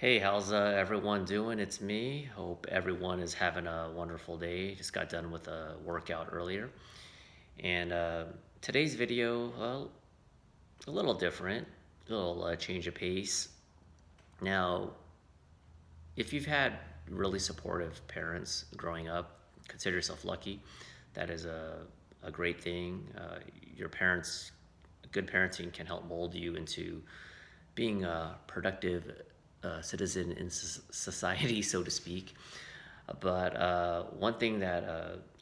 Hey, how's everyone doing? It's me. Hope everyone is having a wonderful day. Just got done with a workout earlier. And today's video, well, a little different, a little change of pace. Now, if you've had really supportive parents growing up, consider yourself lucky. That is a great thing. Your parents, good parenting can help mold you into being a productive citizen in society, so to speak. But one thing that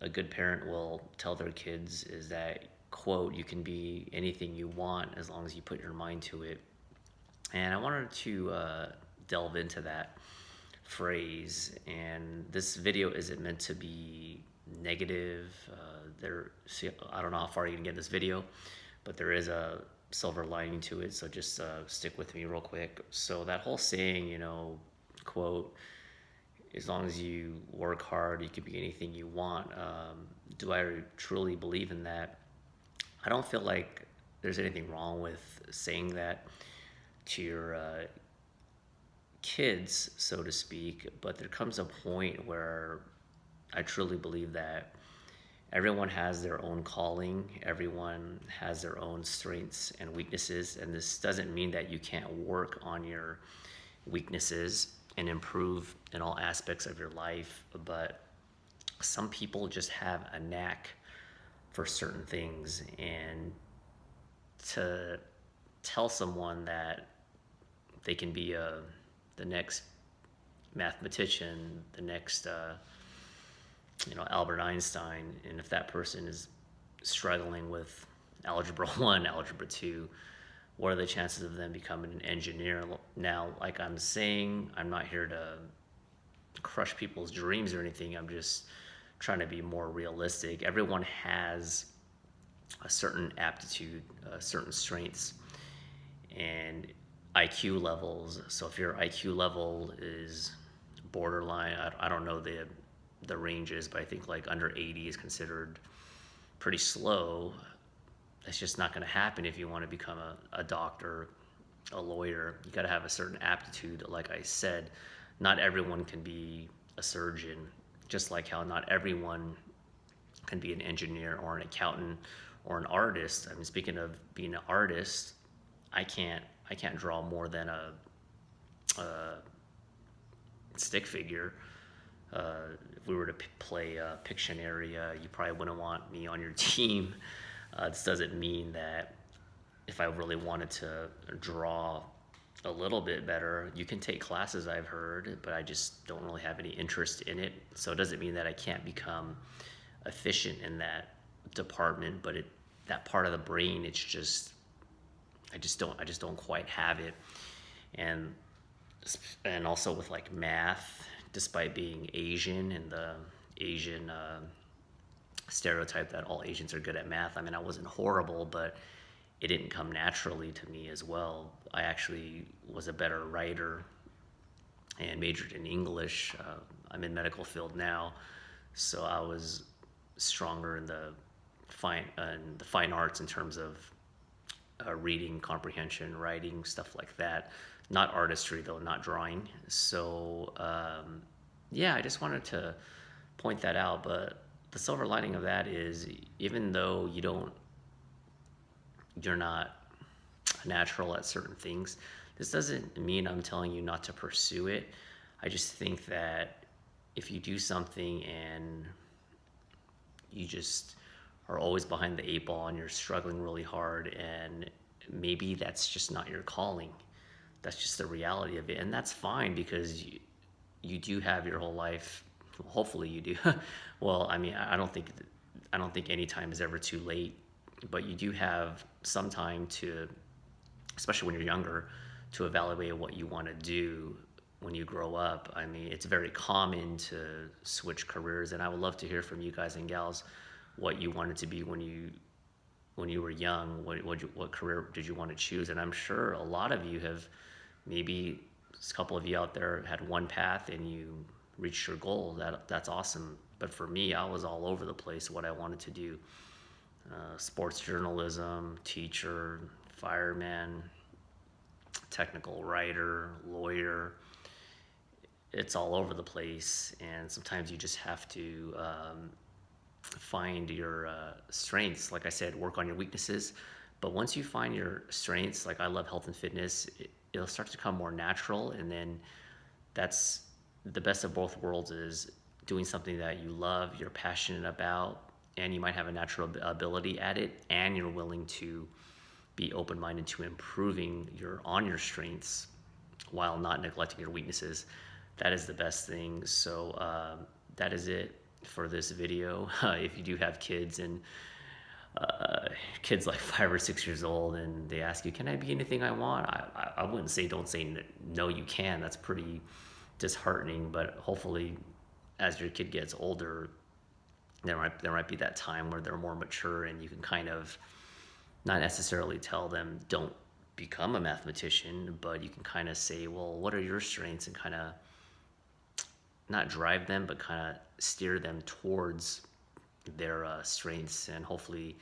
a good parent will tell their kids is that, quote, you can be anything you want as long as you put your mind to it. And I wanted to delve into that phrase. And this video isn't meant to be negative. I don't know how far you can get in this video, but there is a silver lining to it. So just stick with me real quick. So that whole saying, quote, as long as you work hard, you can be anything you want. Do I truly believe in that? I don't feel like there's anything wrong with saying that to your kids, so to speak, but there comes a point where I truly believe that everyone has their own calling, everyone has their own strengths and weaknesses, and this doesn't mean that you can't work on your weaknesses and improve in all aspects of your life, but some people just have a knack for certain things, and to tell someone that they can be the next mathematician, the next Albert Einstein, and if that person is struggling with algebra 1, algebra 2, what are the chances of them becoming an engineer? Now, like I'm saying, I'm not here to crush people's dreams or anything. I'm just trying to be more realistic. Everyone has a certain aptitude, certain strengths, and IQ levels. So if your IQ level is borderline, I don't know the ranges, but I think like under 80 is considered pretty slow. That's just not going to happen if you want to become a doctor, a lawyer. You got to have a certain aptitude. Like I said, not everyone can be a surgeon, just like how not everyone can be an engineer or an accountant or an artist. I mean, speaking of being an artist, I can't draw more than a stick figure. If we were to play Pictionary, you probably wouldn't want me on your team. This doesn't mean that if I really wanted to draw a little bit better, you can take classes, I've heard, but I just don't really have any interest in it. So it doesn't mean that I can't become efficient in that department, but that part of the brain, it's just I just don't quite have it. And also with like math, despite being Asian and the Asian stereotype that all Asians are good at math. I mean, I wasn't horrible, but it didn't come naturally to me as well. I actually was a better writer and majored in English. I'm in medical field now, so I was stronger in the fine arts in terms of reading comprehension, writing, stuff like that. Not artistry though, not drawing. So yeah, I just wanted to point that out. But the silver lining of that is, even though you're not natural at certain things, this doesn't mean I'm telling you not to pursue it. I just think that if you do something and you just are always behind the eight ball and you're struggling really hard, and maybe that's just not your calling, that's just the reality of it, and that's fine, because you do have your whole life. Hopefully you do. Well, I mean, I don't think any time is ever too late, but you do have some time to, especially when you're younger, to evaluate what you want to do when you grow up. I mean, it's very common to switch careers, and I would love to hear from you guys and gals what you wanted to be when you were young. What career did you want to choose? And I'm sure a lot of you have, maybe a couple of you out there had one path and you reached your goal. That's awesome. But for me, I was all over the place what I wanted to do. Sports journalism, teacher, fireman, technical writer, lawyer. it's all over the place, and sometimes you just have to find your strengths. Like I said, work on your weaknesses. But once you find your strengths, like I love health and fitness, it'll start to become more natural. And then that's the best of both worlds, is doing something that you love, you're passionate about, and you might have a natural ability at it, and you're willing to be open-minded to improving your strengths while not neglecting your weaknesses. That is the best thing. So that is it for this video. If you do have kids, and kids like 5 or 6 years old, and they ask you, can I be anything I want? I wouldn't say don't say no, you can. That's pretty disheartening. But hopefully as your kid gets older, there might be that time where they're more mature, and you can kind of not necessarily tell them don't become a mathematician, but you can kind of say, well, what are your strengths, and kind of not drive them, but kind of steer them towards their strengths, and hopefully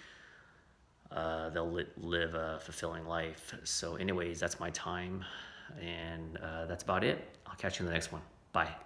they'll live a fulfilling life. So anyways, that's my time, and that's about it. I'll catch you in the next one. Bye.